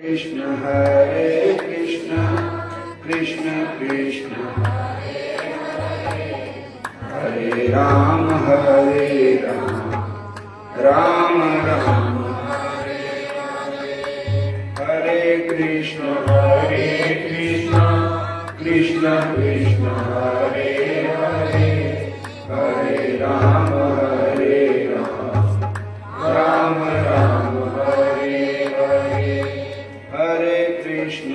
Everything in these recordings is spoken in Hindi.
कृष्ण हरे कृष्ण कृष्ण कृष्ण हरे राम राम राम हरे कृष्ण कृष्ण कृष्ण हरे हरे हरे राम राम राम हरे हरे हरे कृष्ण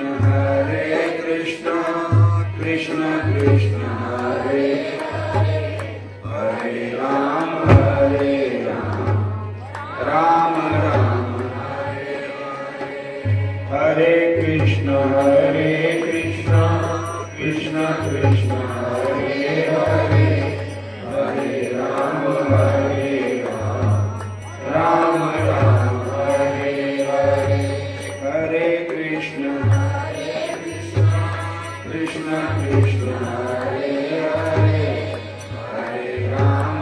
कृष्ण कृष्ण हरे हरे राम राम राम हरे कृष्ण कृष्ण कृष्ण हरे हरे हरे राम राम राम हरे हरे हरे कृष्ण कृष्ण हरे हरे हरे राम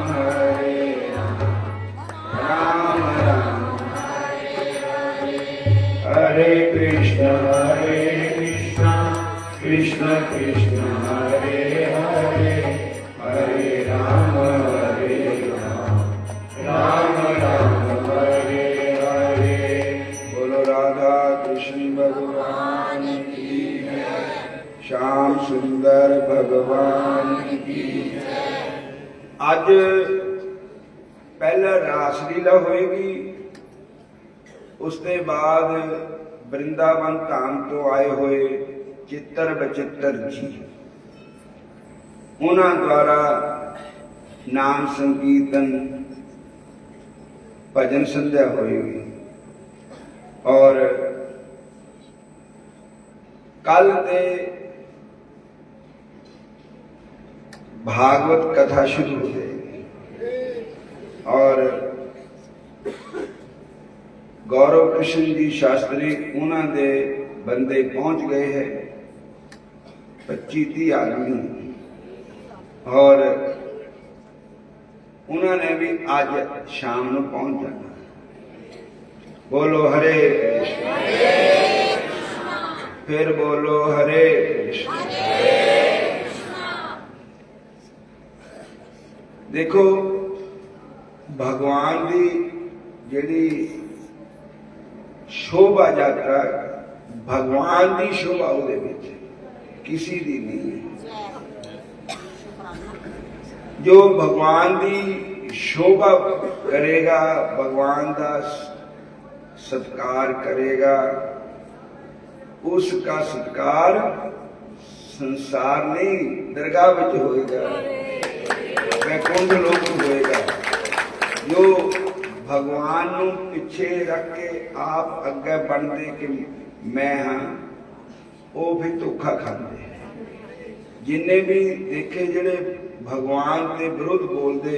राम राम हरे कृष्ण कृष्ण कृष्ण हरे हरे हरे राम राम हरे हरे बोलो राधा कृष्ण भगवान की जय श्याम सुंदर भगवान की जय। आज पहला रासलीला होएगी, उसके बाद वृंदावन धाम तो आए हुए चित्तर बचित्तर जी उन्होंने द्वारा नाम संकीर्तन भजन संध्या होएगी और कल से भागवत कथा शुरू हो जाएगी और गौरव कृष्ण जी शास्त्री उन्होंने बंदे पहुंच गए हैं 25-30 आदमी और उन्होंने भी आज शाम को पहुंच जाना। बोलो हरे कृष्ण फिर बोलो हरे कृष्ण। देखो भगवान की जिहड़ी शोभा यात्रा भगवान की शोभा उहदे विच किसी दी नहीं है। जो भगवान की शोभा करेगा, भगवान का सत्कार करेगा, उसका सत्कार संसार नहीं दरगाह विच होएगा, वैकुंठ लोक होएगा। जो भगवान नूं पिछे रख के आप अगे बढ़ते कि मैं हाँ, वो भी धोखा खाते। जिन्हें भी देखे जिहड़े भगवान के विरुद्ध बोलते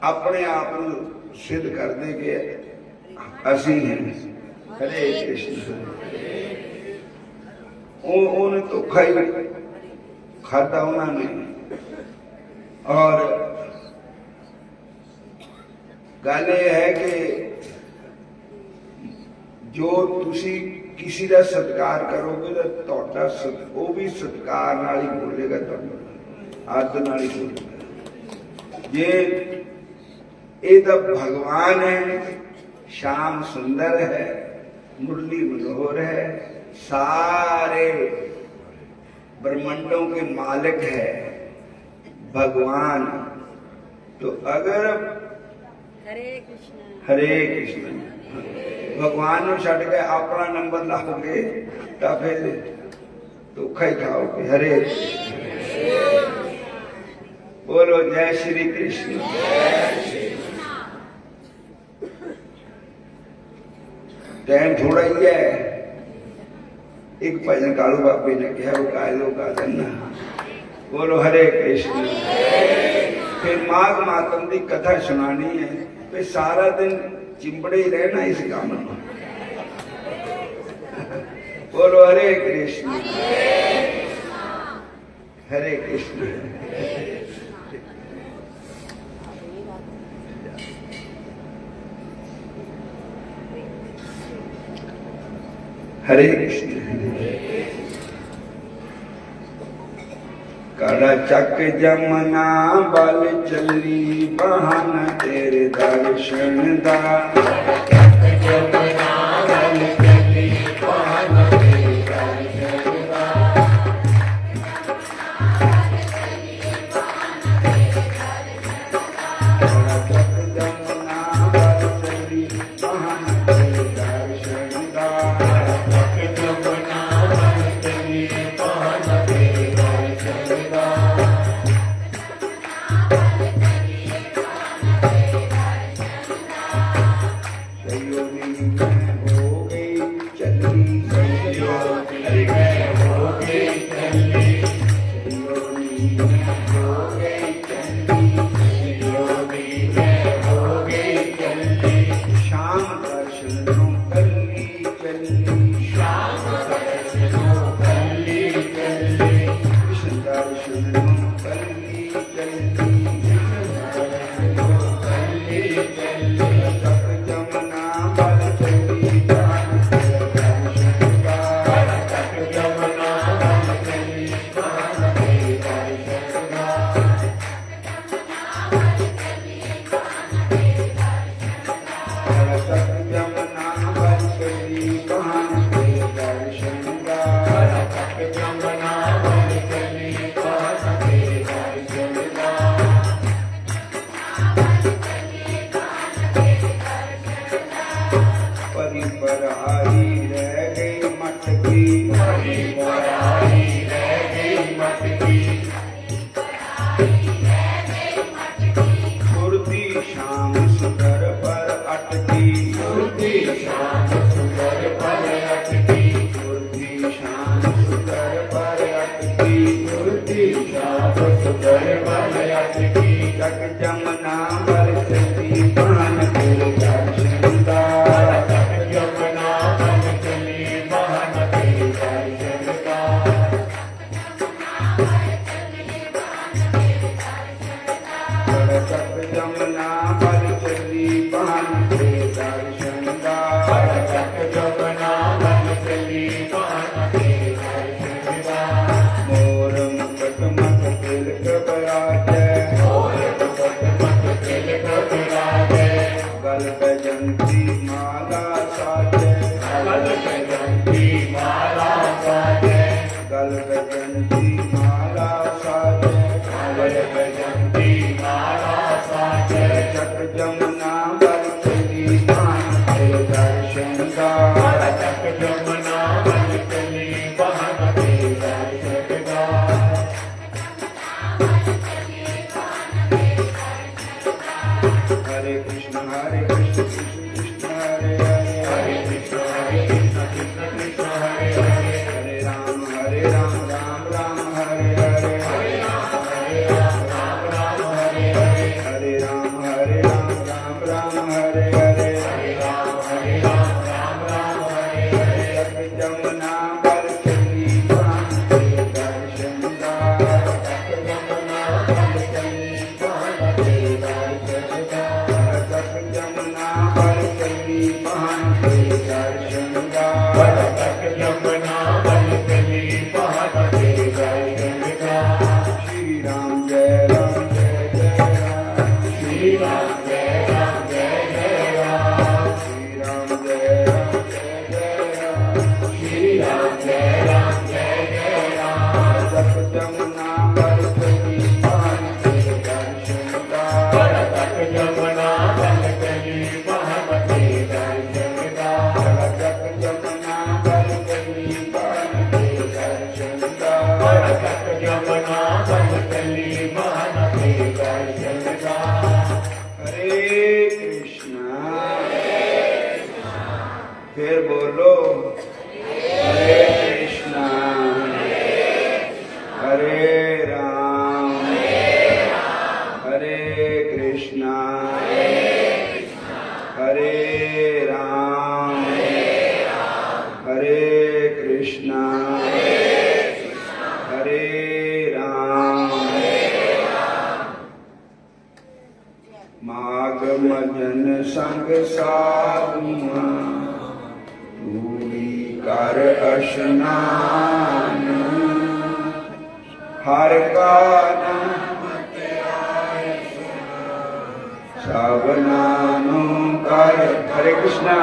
अपने आप को सिद्ध करते कि असी हैं। हरे कृष्ण उन्हें धोखा ही खाता उन्होंने। और गल यह है कि जो तुसी किसी का सत्कार करोगे तो तुहाडा वो भी सत्कार नाल ही बोलेगा, आदर नाल ही बोलेगा। ये तो भगवान है, श्याम सुंदर है, मुरली मनोहर है, सारे ब्रह्मांडों के मालिक है भगवान। तो अगर हरे कृष्ण भगवान को छड़ के अपना नंबर लाओगे तो फिर धोखा ही खाओगे। हरे बोलो जय श्री कृष्ण। टाइम थोड़ा ही है। एक भजन कालू बाबे ने कहा वो गा लो, गा देना। बोलो हरे कृष्ण। फिर माघ मातम की कथा सुनानी है, फिर सारा दिन चिंबड़े ही रहना इस काम में। बोलो हरे कृष्ण हरे कृष्ण। हरे कृष्ण। कड़ा चक जमना बल चली बहन तेरे दर्शन दा। जमना बल चली बहन तेरे दर्शन दा। कड़ा चक जमना बल चली बहन तेरे दर्शन दा। चक जमना बल चली बहन तेरे दर्शन दा। फिर बोलो हरे कृष्णा हरे राम हरे कृष्णा हरे राम हरे कृष्णा हरे राम। माघ मजन संग साधुआ कर स्नान हर का नाम सबनानु कर। हरे कृष्णा।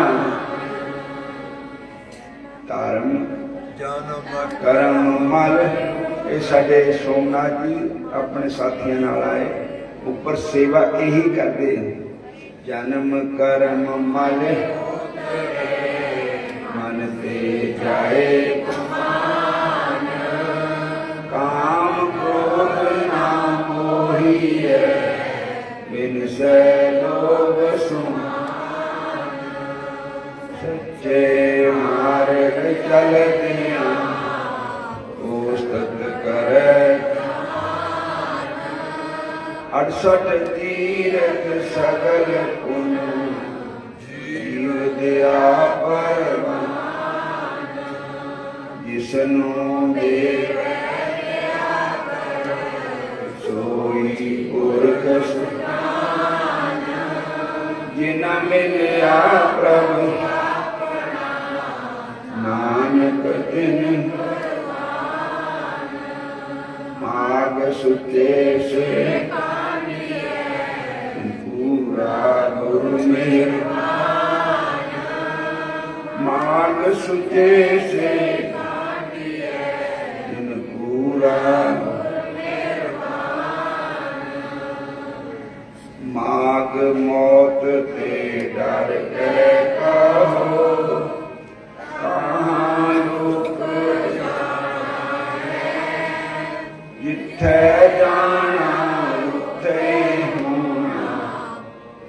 धर्म करम मल ये साडे सोमनाथ जी अपने साथियों नाल आए ऊपर सेवा यही करते हैं। जन्म कर्म मल मन ते जाए काम क्रोध ना मोही है बिन से लोभ सुमान। सच्चे मार्ग चलते पुस्तक करे 68 तीरथ सगल पुन जीव दया परमान। जिसनु देव सोई पुरख सुजान। जिना मिलया प्रभु नानक दिन माग सुते से पूरा गुरु मेहरबान। माग सुते से दिन पूरा माग मौत ते डर के कहो कहाँ रुक जाए। जिथे जाना उथे होना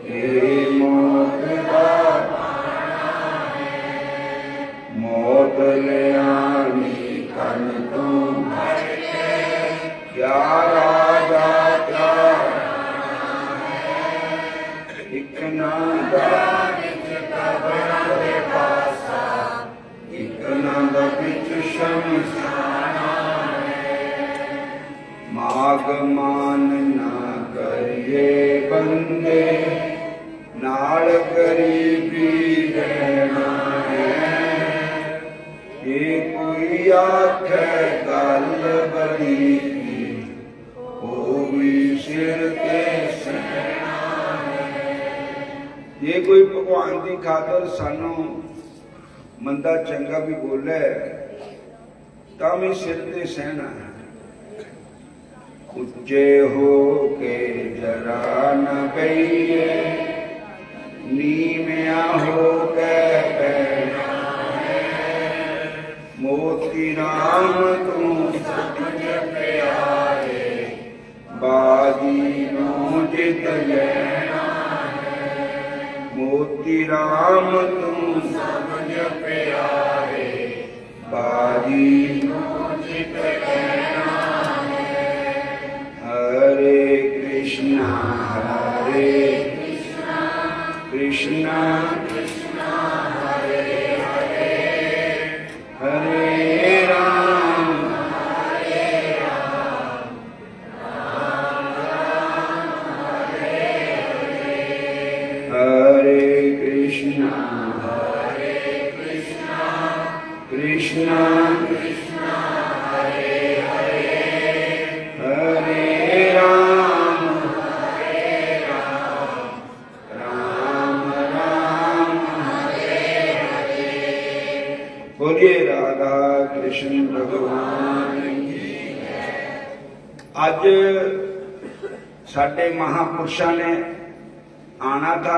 ये मौत का पाना है। मौत ले आनी कन तू भर के क्या राजा क्या एक नादा कब्र दे पासा एक नादा बिच शमशाना है। माग मान ना करिए बंदे नाल गरीबी रहना है। ये कोई आखे गल बड़ी वो भी सिर ते सहना। जे कोई भगवान की खातर सानू मंदा चंगा भी बोले तां भी सिर ते सहना है। उच्चे हो के जरा न बहिए नीमिया हो के बैठना है। मोती राम तू समझ प्यारे बाजी नो जित लेना। मोती राम तुम समझ प्यारे बाजी जित लेना है। हरे कृष्णा कृष्णा कृष्णा हरे हरे हरे राम हरे कृष्णा कृष्णा कृष्णा हरे हरे हरे राम राम राम हरे हरे। बोलिए राधा कृष्ण भगवान की जय। आज साडे महापुरुषों ने आना था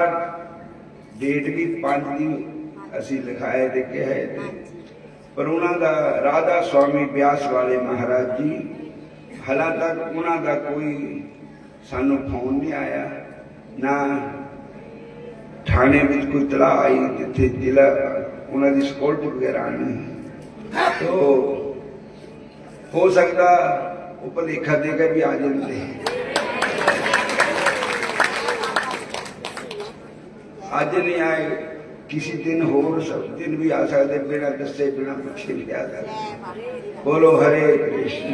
डेट भी 5 दिन असी लिखाए लिखे है पर उन्होंने राधा स्वामी ब्यास वाले महाराज जी हाल तक उन्होंने कोई सानू फोन नहीं आया ना थाने में कोई तलाह आई जिथे जिला उन्होंने सिक्योरिटी वगैरह आनी। तो हो सकता वो भलेखा देकर भी आ जाते हैं। अज नहीं आए किसी दिन होर सब दिन भी आ सकते बिना दसे बिना पूछे भी आ सकते। बोलो हरे कृष्ण।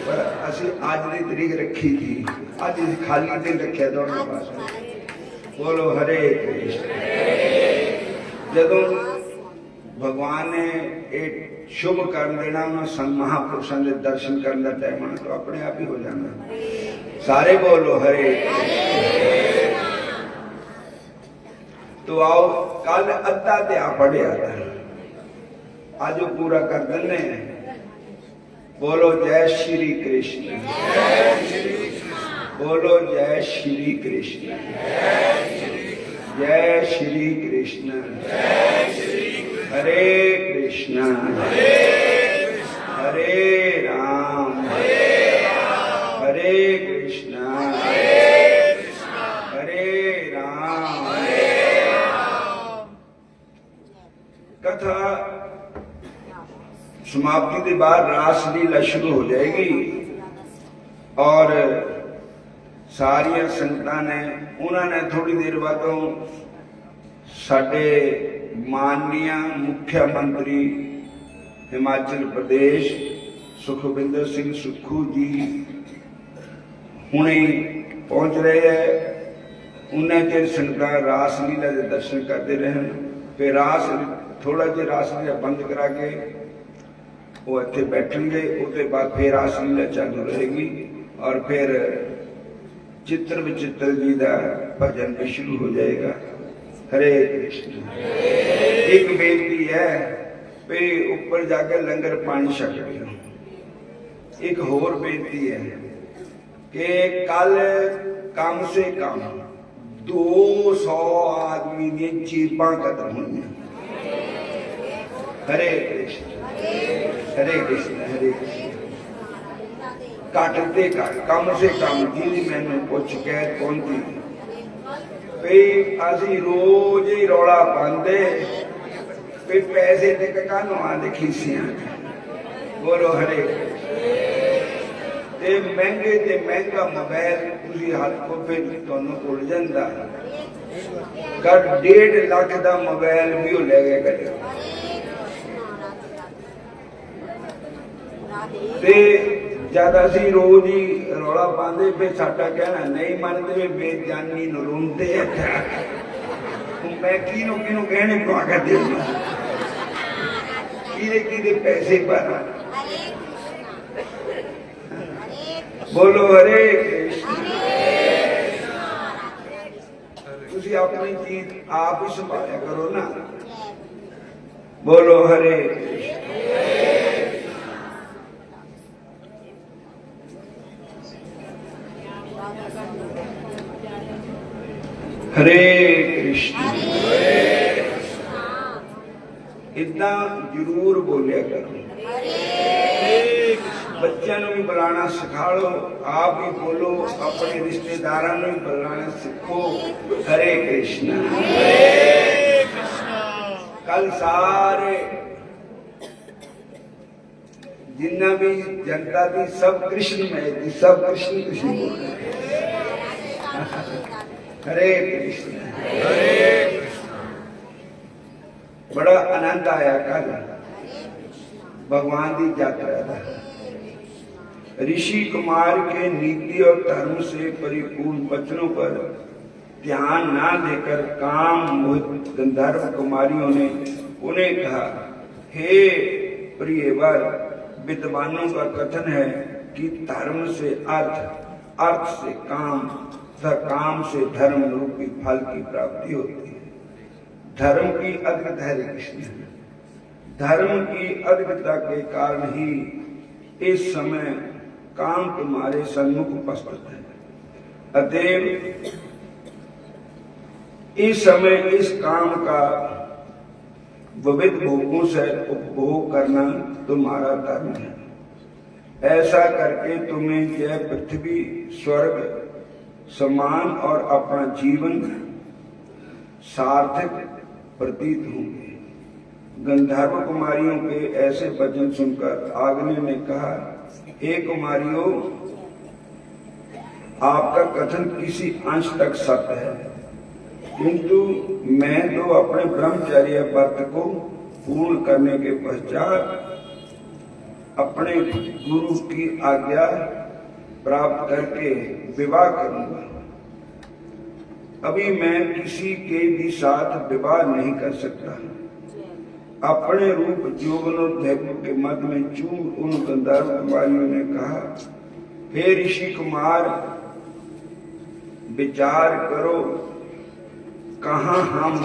पर असी आज की तरीक रखी थी अज खाली दिन रखे दोनों पास। बोलो हरे कृष्ण। जदों भगवान ने एक शुभ कर देना, महापुरुषों के दर्शन करने का टाइम आना, तो अपने आप ही हो जाना। सारे बोलो हरे। तो आओ कल अद्धा त्या पढ़िया था, आज पूरा कर देने। बोलो जय श्री कृष्ण, बोलो जय श्री कृष्ण, जय श्री कृष्ण, हरे कृष्ण हरे राम हरे कृष्ण हरे राम। कथा समाप्ति के बाद रासलीला शुरू हो जाएगी और सारिया संगतां ने उन्होंने थोड़ी देर बाद साडे माननीय मुख्यमंत्री हिमाचल प्रदेश सुखविंदर सिंह सुक्खू जी हुणे पहुंच रहे हैं। उन्हें चिर संगतां रासलीला के दर्शन करते रहे, फिर थोड़ा जिहा रासलीला बंद करा के वो इत्थे बैठेंगे, उसके बाद फिर रासलीला चालू रहेगी और फिर चित्र विचित्र जी का भजन भी शुरू हो जाएगा। हरे कृष्ण। एक बेनती है भी ऊपर जाके लंगर पानी छक लियो। एक होर बेनती है कि कल कम से कम 200 आदमी दी चीपां खत्म होनी। हरे कृष्ण हरे कृष्ण हरे कृष्ण। घट कम से कम जी मैंने पूछ के कौन थी असी रोज ही रौला पाते पैसे टेक कानों आते खीसियां। बोलो हरे। महंगे ते महंगा मोबाइल तुसी हाथ को फिर तुहानू उड़ जांदा। कर 1.5 लाख का मोबाइल भी वो ले गए कदे ते जद असी रोज ही रौला पाते फिर साडा कहना नहीं मनते बेजानी रोंदे। मैं किनू कहने पा कर देना कि पैसे पर। बोलो हरे कृष्ण। तुसी अपनी चीज आप ही संभाला करो ना। बोलो हरे कृष्ण। हरे कृष्ण। इतना जरूर बोलिया करो। बच्चों भी बुलाना सिखा लो, आप भी बोलो, अपने रिश्तेदारों भी बुलाना सीखो। हरे कृष्ण। कल सारे जिन्ना भी जनता थी सब कृष्ण में थी, सब कृष्ण कृष्ण बोल रहे। हरे कृष्ण हरे कृष्ण। बड़ा आनंद आया कल भगवान की यात्रा था। ऋषि कुमार के नीति और धर्म से परिपूर्ण वचनों पर ध्यान ना देकर काम मोहित गंधर्व कुमारियों ने उन्हें कहा, हे प्रियवर, विद्वानों का कथन है कि धर्म से अर्थ, अर्थ से काम, काम से धर्म रूपी फल की प्राप्ति होती है। धर्म की अद्भुतता, हरे कृष्ण, धर्म की अद्भुतता के कारण ही इस समय काम तुम्हारे सन्मुख उपस्थित है। अतएव इस समय इस काम का विविध भोगों से उपभोग करना तुम्हारा धर्म है। ऐसा करके तुम्हें यह पृथ्वी स्वर्ग समान और अपना जीवन सार्थक प्रतीत होंगे। गंधर्व कुमारियों के ऐसे वचन सुनकर अग्नि ने कहा, हे कुमारियों, आपका कथन किसी अंश तक सत्य है, किंतु मैं तो अपने ब्रह्मचर्य व्रत को पूर्ण करने के पश्चात अपने गुरु की आज्ञा प्राप्त करके विवाह करूंगा। अभी मैं किसी के भी साथ विवाह नहीं कर सकता। अपने रूप जीवनोद्यम के मत में चूर उन गंधर्व कुमारियों ने कहा, हे ऋषि कुमार, विचार करो, कहाँ हम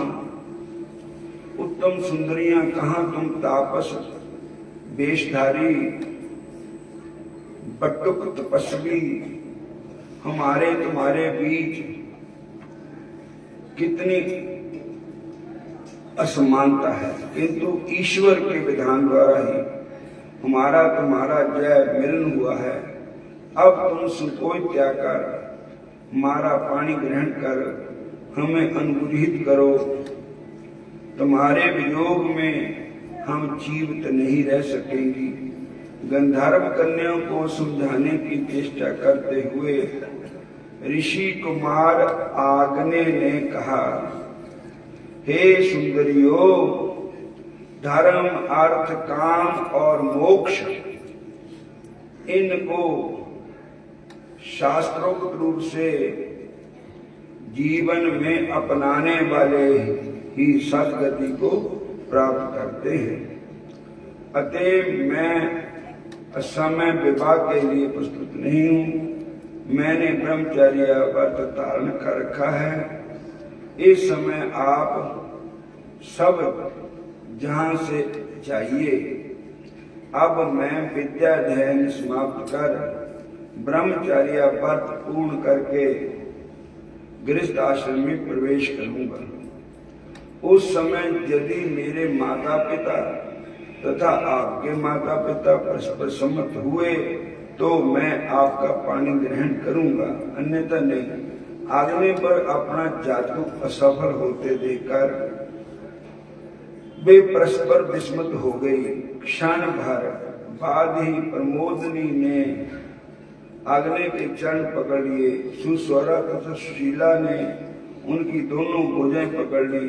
उत्तम सुंदरियां, कहाँ तुम तापस वेशधारी बटुक तपस्वी, हमारे तुम्हारे बीच कितनी असमानता है। किंतु ईश्वर के विधान द्वारा ही हमारा तुम्हारा जय मिलन हुआ है। अब तुम संकोच त्याग कर हमारा पानी ग्रहण कर हमें अनुग्रहित करो। तुम्हारे वियोग में हम जीवित नहीं रह सकेंगी। गंधर्व कन्याओं को समझाने की चेष्टा करते हुए ऋषि कुमार आग्ने ने कहा, हे सुंदरियों, धर्म अर्थ काम और मोक्ष इनको शास्त्रोक्त रूप से जीवन में अपनाने वाले ही सदगति को प्राप्त करते हैं। अतः मैं असमय विवाह के लिए प्रस्तुत नहीं हूं। मैंने ब्रह्मचर्य व्रत धारण कर रखा है। इस समय आप सब जहां से जाइए। अब मैं विद्या अध्ययन समाप्त कर ब्रह्मचर्य व्रत पूर्ण करके गृहस्थ आश्रम में प्रवेश करूंगा। उस समय यदि मेरे माता पिता तथा आपके माता पिता परस्पर सम्मत हुए तो मैं आपका पानी ग्रहण करूंगा, अन्यथा नहीं। आग्ने पर अपना जादू असफल होते देखकर वे परस्पर विस्मित हो गई। क्षण भर बाद ही प्रमोदनी ने आग्ने के चरण पकड़ लिए। सुस्वरा तथा सुशीला ने उनकी दोनों भुजाएं पकड़ ली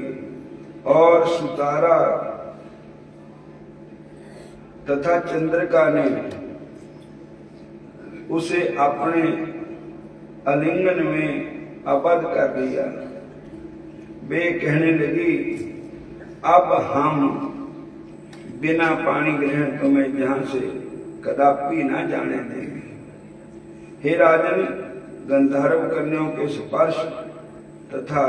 और सुतारा तथा चंद्रिका ने उसे अपने आलिंगन में आबद्ध कर दिया। वे कहने लगी, अब हम बिना पानी ग्रहण तुम्हें यहां से कदापि न जाने देंगे। हे राजन, गंधर्व कन्याओं के स्पर्श तथा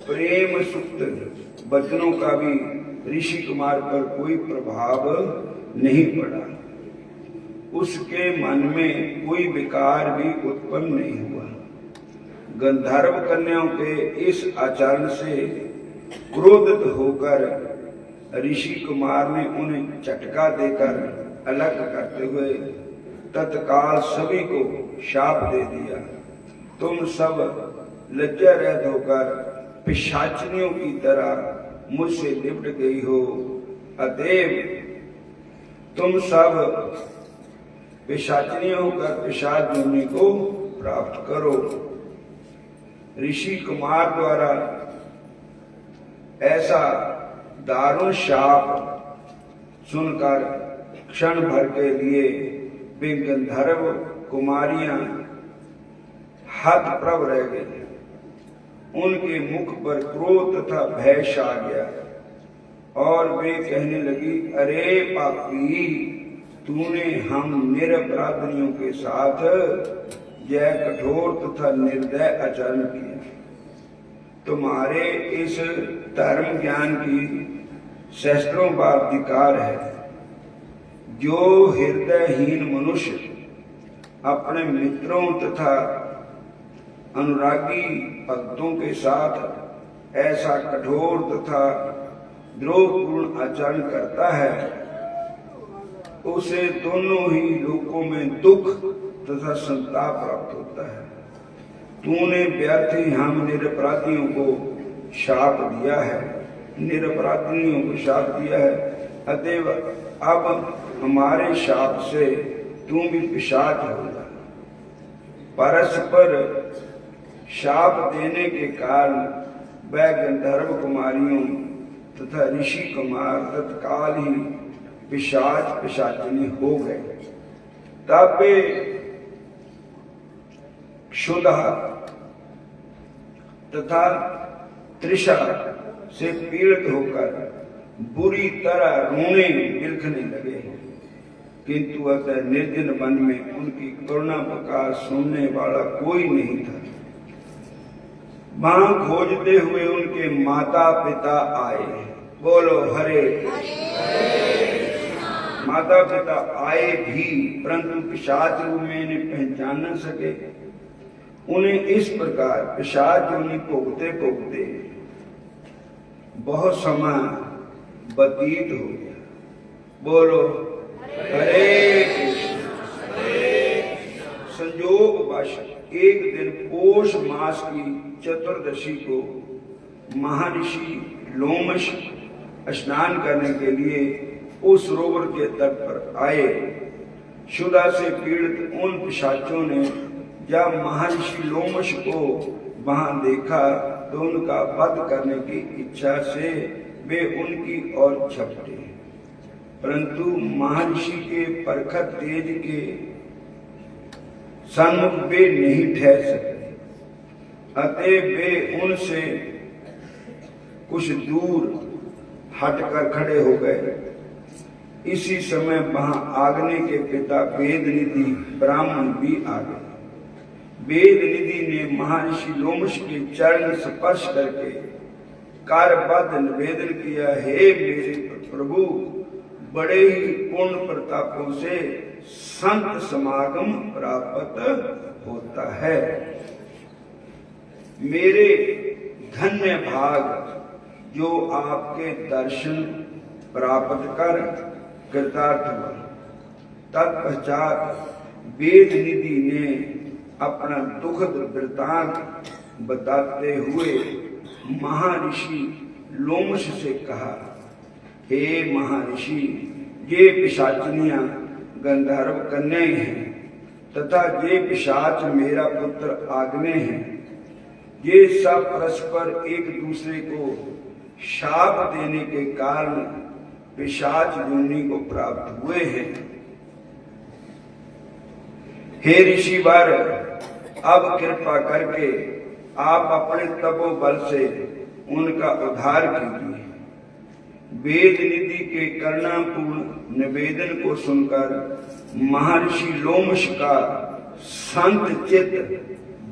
प्रेम सुक्त वचनों का भी ऋषि कुमार पर कोई प्रभाव नहीं पड़ा। उसके मन में कोई विकार भी उत्पन्न नहीं हुआ। गंधर्व कन्याओं के इस आचरण से क्रोधित होकर ऋषि कुमार ने उन्हें झटका देकर अलग करते हुए तत्काल सभी को शाप दे दिया। तुम सब लज्जा रहित होकर पिशाचिनियों की तरह मुझसे लिपट गई हो। अतएव तुम सब पिशाचिनी होकर पिशाच योनि को प्राप्त करो। ऋषि कुमार द्वारा ऐसा दारुण शाप सुनकर क्षण भर के लिए वे गंधर्व कुमारियां हतप्रभ रह गई। उनके मुख पर क्रोध तथा भय छा गया और वे कहने लगी, अरे पापी, तूने हम निरपराधियों के साथ यह कठोर तथा निर्दय आचरण किया। तुम्हारे इस धर्म ज्ञान की शास्त्रों का अधिकार है। जो हृदयहीन मनुष्य अपने मित्रों तथा अनुरागी भक्तों के साथ ऐसा कठोर तथा द्रोहपूर्ण आचरण करता है, उसे दोनों ही लोकों में दुख तथा संताप प्राप्त होता है। तूने व्यर्थ ही हम निरपराधियों को शाप दिया है, निरपराधियों को शाप दिया है। अतएव अब हमारे शाप से तुम भी पिशाच हो जा। परस्पर शाप देने के कारण वह गंधर्व कुमारियों तथा ऋषि कुमार तत्काल ही पिशाच पिशाचिनी हो गए। तब वे क्षुधा तथा तृषा से पीड़ित होकर बुरी तरह रोने बिलखने लगे, किंतु अतः निर्जन वन में उनकी करुणा पुकार सुनने वाला कोई नहीं था। वहां खोजते हुए उनके माता पिता आए। बोलो हरे। माता पिता आए भी, परंतु पिशाच रूप में इन्हें पहचान न सके। उन्हें इस प्रकार पिशाच योनि भोगते भोगते बहुत समय व्यतीत हो गया। बोलो हरे कृष्ण। संयोगवश एक दिन पौष मास की चतुर्दशी को महर्षि लोमश स्नान करने के लिए उस सरोवर के तट पर आए। क्षुधा से पीड़ित उन पिशाचों ने जब महर्षि लोमश को वहां देखा तो उनका वध करने की इच्छा से वे उनकी ओर झपटे, परंतु महर्षि के प्रखर तेज के सन्मुख वे नहीं ठहर सकते। अतः वे उनसे कुछ दूर हटकर खड़े हो गए। इसी समय वहां आग्ने के पिता वेदनिधि ब्राह्मण भी आ गए। वेदनिधि ने महर्षि लोमश के चरण स्पर्श करके कारबद्ध निवेदन किया, हे मेरे प्रभु, बड़े ही पूर्ण प्रतापों से संत समागम प्राप्त होता है। मेरे धन्य भाग जो आपके दर्शन प्राप्त कर कृतार्थ हुआ। तत्पश्चात वेदनिधि ने अपना दुखद वृतांत बताते हुए महर्षि लोमश से कहा, हे महर्षि, ये पिशाचिनियां गंधर्व कन्याएं हैं तथा ये पिशाच मेरा पुत्र आग्ने हैं। ये सब परस्पर एक दूसरे को शाप देने के कारण पिशाच योनि को प्राप्त हुए हैं। हे ऋषिवर, अब कृपा करके आप अपने तपोबल से उनका उद्धार कीजिए। वेदनिधि के करुणापूर्ण निवेदन को सुनकर महर्षि लोमश का संत चित्त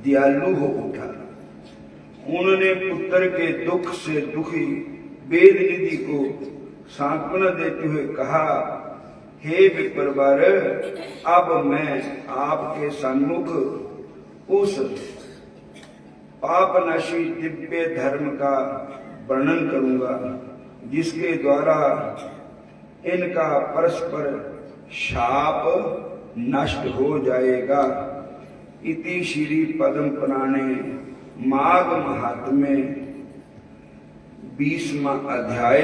दयालु हो उठा। उन्होंने पुत्र के दुख से दुखी वेदनिधि को सांत्वना देते हुए कहा, हे विप्रवर, अब मैं आपके सन्मुख उस पापनाशी दिव्य धर्म का वर्णन करूंगा जिसके द्वारा इनका परस्पर शाप नष्ट हो जाएगा। इति श्री पद्म पुराणे माघ महात्म्य 20वां अध्याय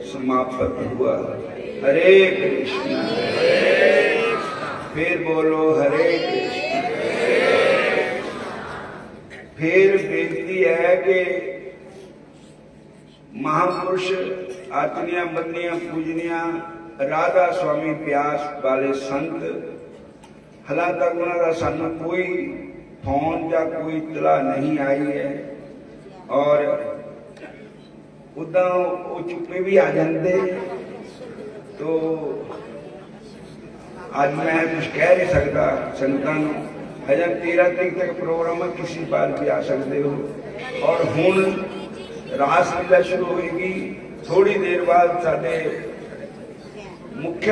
समाप्त हुआ। हरे कृष्ण। फिर बोलो हरे कृष्ण। फिर बेनती है कि महापुरुष आत्मिया बंदियां पूजनिया राधा स्वामी प्यास वाले संत हला तक उन्होंने सानू कोई फोन या कोई इतला नहीं आई है और उदा वो चुप्पे भी आ जाते। तो आज मैं कुछ कह नहीं सकता संगतां नूं। हजे 13 तरीक तक प्रोग्राम है, किसी बार भी आ सकते हो। और हुण रास लीला शुरू होगी, थोड़ी देर बाद साडे मुख्य